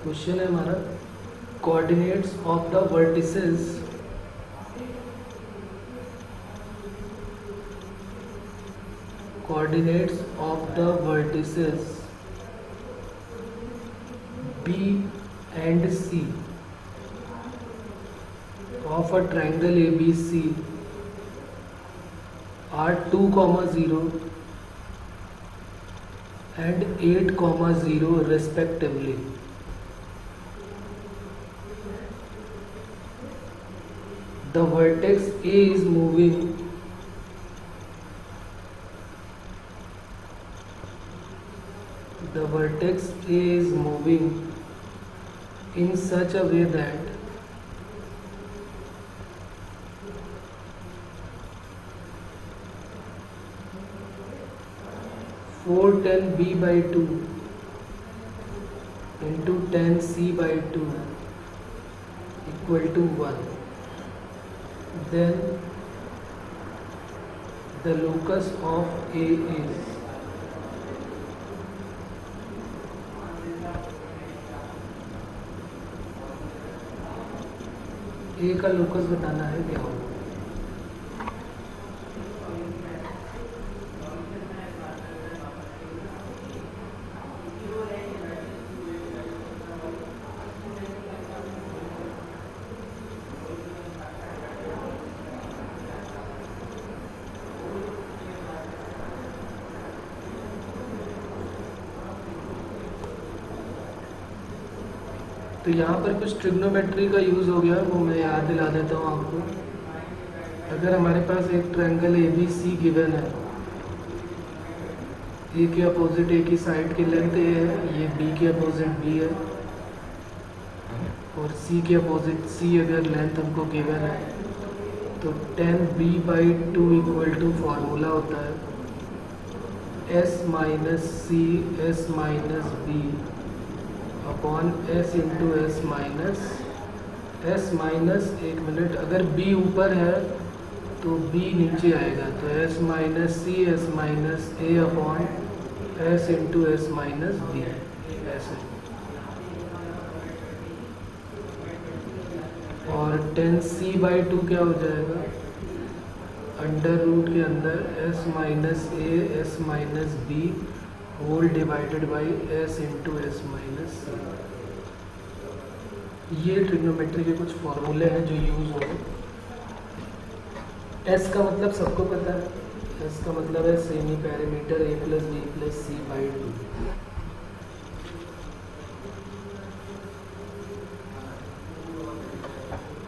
Question है हमारा coordinates of the vertices B and C of a triangle ABC are 2, 0 and 8, 0 respectively. The vertex A is moving in such a way that four 10b/2 into 10c/2 equal to 1. Then the locus of A is A का locus बताना है क्या होगा। तो यहाँ पर कुछ trigonometry का यूज़ हो गया, वो मैं याद दिला देता हूँ आपको। अगर हमारे पास एक triangle A B C given है, ए के अपोजिट ए की साइड की लेंथ ए है, ये बी के अपोजिट बी है, और सी के अपोजिट सी अगर लेंथ हमको गिवन है, तो 10b/2 इक्वल टू फार्मूला होता है s minus C S minus B upon s into S minus, एक मिनट, अगर b ऊपर है तो b नीचे आएगा, तो s minus C S minus A upon s into S minus B, ऐसे। और 10c/2 क्या हो जाएगा, अंडर रूट के अंदर s minus A S minus B whole divided by s into S minus C. ये ट्रिग्नोमेट्री के कुछ फॉर्मूले हैं जो यूज़ होंगे। s का मतलब सबको पता है, s का मतलब है semi parameter a plus B plus c/2।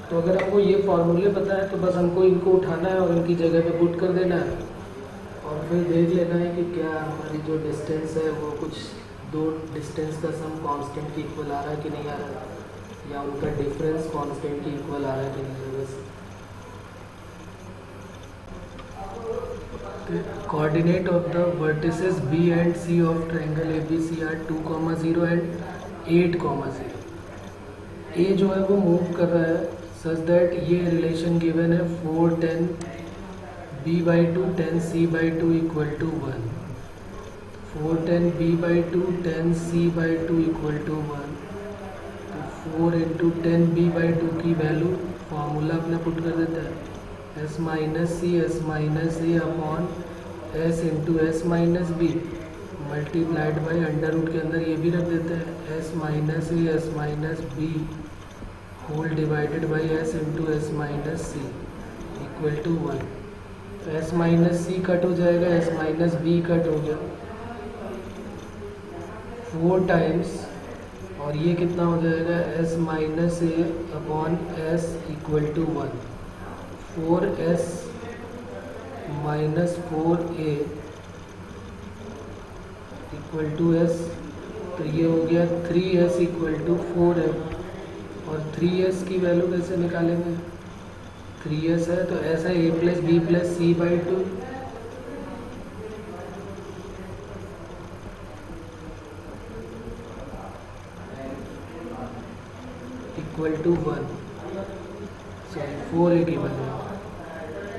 तो अगर हमको ये फॉर्मूले पता है तो बस हमको इनको उठाना है और इनकी जगह पे पुट कर देना है, और फिर देख लेना है कि क्या हमारी जो डिस्टेंस है वो कुछ दो डिस्टेंस का सम कांस्टेंट के इक्वल आ रहा है कि नहीं आ रहा है, या उनका डिफरेंस कांस्टेंट के इक्वल आ रहा है कि नहीं है। बस coordinate of the vertices B and C of triangle A B C are 2, 0 and 8, 0। A जो है वो मूव कर रहा है सच दैट ये रिलेशन गिवन है 4, 10b/2 10c/2 equal to 1, 4, 10b/2 10c/2 equal to 1। तो 4 इंटू 10b/2 की वैल्यू फार्मूला अपना पुट कर देता है s minus C S minus A upon s into S minus B multiplied by under root के अंदर ये भी रख देते हैं s minus A S minus B whole divided by s into S minus C equal to 1। तो s minus सी cut हो जाएगा, s माइनस बी कट हो गया 4 टाइम्स, और ये कितना हो जाएगा s minus A upon s equal to 1, 4s minus 4a equal to s। तो ये हो गया 3s इक्वल टू 4m, और 3s की वैल्यू कैसे निकालेंगे, 3s है तो ऐसा a plus B plus c/2 equal to 1, sorry 4a की वैल्यू।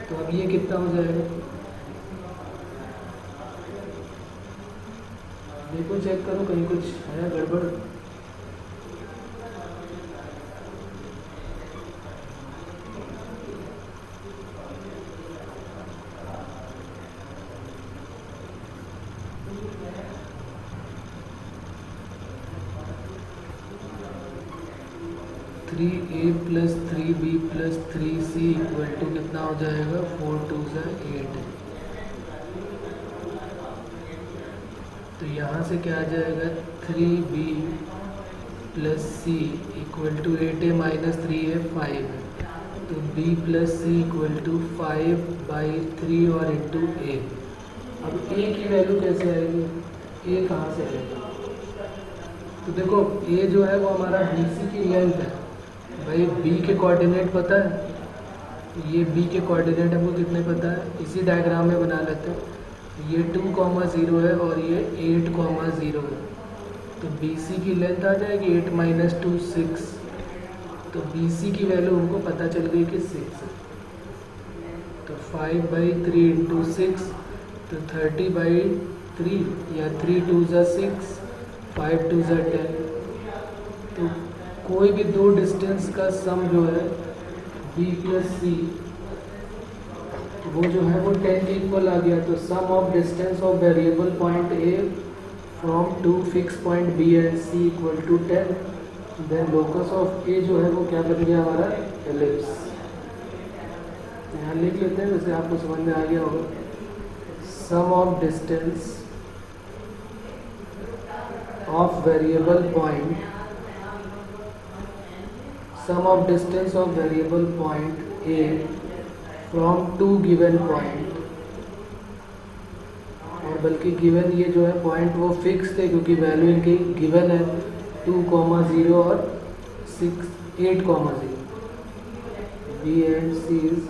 तो अब ये कितना हो जाएगा, देखो चेक करो कहीं कुछ है गड़बड़। 3a plus 3b plus 3c equal to कितना हो जाएगा, 4 2 8। तो यहाँ से क्या आ जाएगा, 3b plus C equal to 8a minus 3a 5, तो b plus C equal to 5/3 और इंटू a। अब a की वैल्यू कैसे आएगी, a कहाँ से आएगी, तो देखो a जो है वो हमारा BC की लेंथ है भाई, b के कोऑर्डिनेट पता है, ये b के कोऑर्डिनेट हमको कितने पता है, इसी डायग्राम में बना लेते हैं। ये 2,0 है और ये 8,0 है, तो BC की लेंथ आ जाएगी 8 माइनस 2 6, तो BC की वैल्यू हमको पता चल गई कि 6 है। तो 5/3 इंटू 6, तो 30/3 या 3 2 6, 5 2 10। तो कोई भी दो डिस्टेंस का सम जो है B प्लस C, वो जो है वो 10 के इक्वल आ गया। तो sum of distance of variable point A from two fix point B and C equal to 10, then locus of A जो है वो क्या बन गया हमारा, एलिप्स। यहाँ लिख लेते हैं, वैसे आपको समझ में आ गया होगा। Sum of distance of variable point, sum of distance of variable point A from two given point, और बल्कि गिवन ये जो है पॉइंट वो फिक्स थे क्योंकि वैल्यू इनकी गिवन है 2,0 और 8,0। B and C is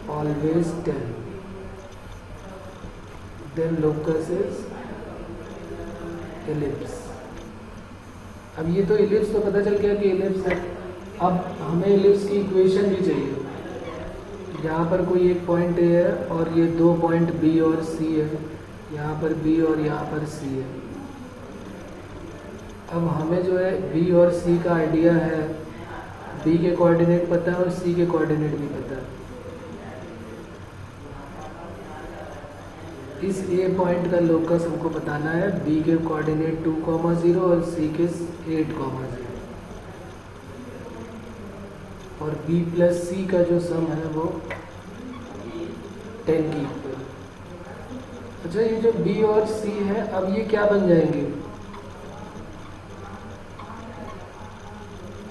always 10, then locus is ellipse। अब ये तो एलिप्स तो पता चल गया कि एलिप्स है। अब हमें एलिप्स की इक्वेशन भी चाहिए। यहाँ पर कोई एक पॉइंट A है और ये दो पॉइंट B और C है, यहाँ पर B और यहाँ पर C है। अब हमें जो है B और C का आइडिया है, B के कोऑर्डिनेट पता है और C के कोऑर्डिनेट भी पता है। इस A पॉइंट का लोकस हमको बताना है, B के कोऑर्डिनेट 2,0 और C के 8,0, और B प्लस C का जो सम है वो 10 की इक्वल। अच्छा, ये जो B और C है, अब ये क्या बन जाएंगे,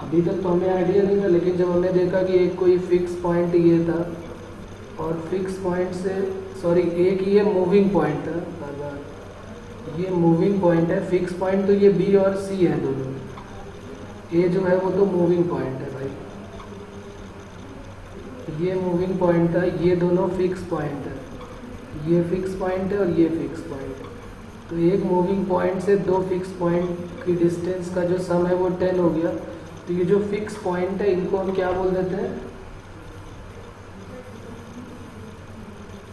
अभी तक तो हमें आइडिया नहीं था, लेकिन जब हमने देखा कि एक कोई फिक्स पॉइंट ये था और फिक्स पॉइंट से, सॉरी एक ये मूविंग पॉइंट था, ये मूविंग पॉइंट है, फिक्स पॉइंट तो ये B और C है दोनों, A जो है वो तो मूविंग पॉइंट है भाई, ये मूविंग पॉइंट था, ये दोनों फिक्स पॉइंट है, ये फिक्स पॉइंट है और ये फिक्स पॉइंट है। तो एक मूविंग पॉइंट से दो फिक्स पॉइंट की डिस्टेंस का जो सम है वो 10 हो गया। तो ये जो फिक्स पॉइंट है इनको हम क्या बोल देते हैं,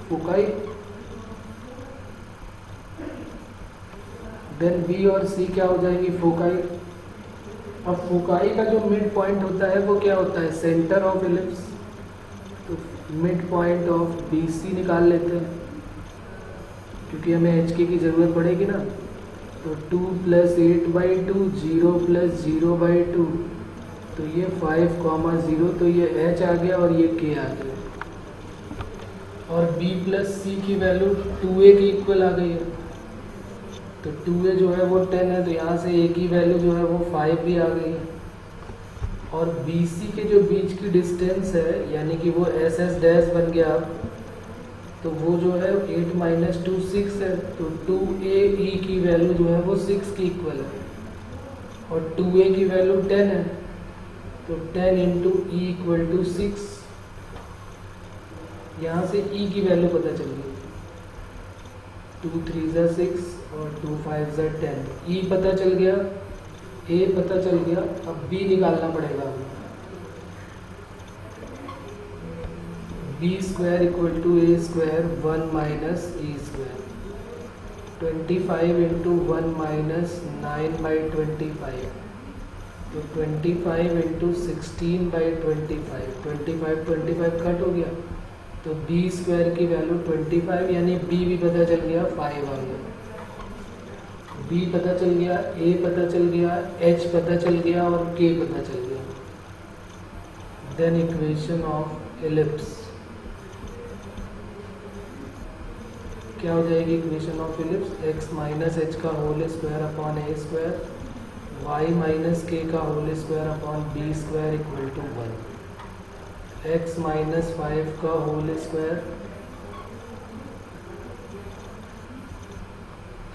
फोकाई। देन B और C क्या हो जाएंगी, फोकाई। अब फोकाई का जो मिड पॉइंट होता है वो क्या होता है, सेंटर ऑफ एलिप्स। तो मिड पॉइंट ऑफ BC निकाल लेते हैं क्योंकि हमें HK की ज़रूरत पड़ेगी ना। तो 2 + 8/2, 0 + 0/2, तो ये 5,0, तो ये H आ गया और ये K आ गया, और B प्लस C की वैल्यू 2A की इक्वल आ गई है। तो 2A जो है वो 10 है, तो यहाँ से A की वैल्यू जो है वो 5 भी आ गई है। और BC के जो बीच की डिस्टेंस है, यानी कि वो SS डैश बन गया, तो वो जो है 8 माइनस 2 6 है, तो 2AE की वैल्यू जो है वो 6 की इक्वल है, और 2A की वैल्यू 10 है, तो 10 इंटू E इक्वल टू 6। यहाँ से E की वैल्यू पता चल गई, 2 3 6 और 2 5 10। E पता चल गया, A पता चल गया, अब B निकालना पड़ेगा हमें। B² = A² 1 minus E², 25 into 1 minus 9/25, तो 25 इंटू 16/25, 25 कट हो गया, तो B² की वैल्यू 25, यानी B भी पता चल गया, 5 आ गया। B पता चल गया, A पता चल गया, H पता चल गया और K पता चल गया। देन इक्वेशन ऑफ एलिप्स क्या हो जाएगी? Equation of ellipse X minus H का whole square upon A square Y minus K का whole square upon B square equal to 1, X minus 5 का whole square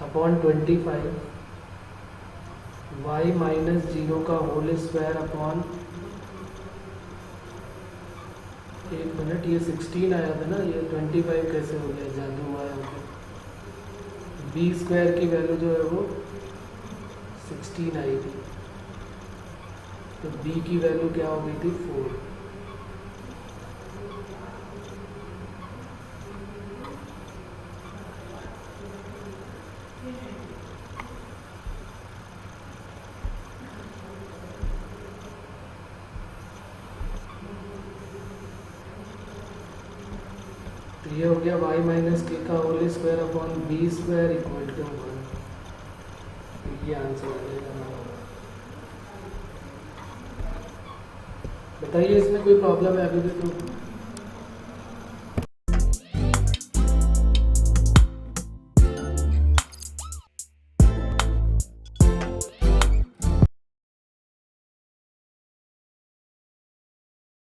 upon 25, Y minus 0 का whole square upon, एक मिनट, ये 16 आया था ना, ये 25 कैसे हो गया? जादू हुआ है। बी स्क्वायर की वैल्यू जो है वो 16 आई थी, तो बी की वैल्यू क्या हो गई थी? 4। तो ये हो गया वाई माइनस के का whole square upon B square equal to 1। ये आंसर आ जाएगा हमारा। बताइए इसमें कोई प्रॉब्लम है अभी भी तो?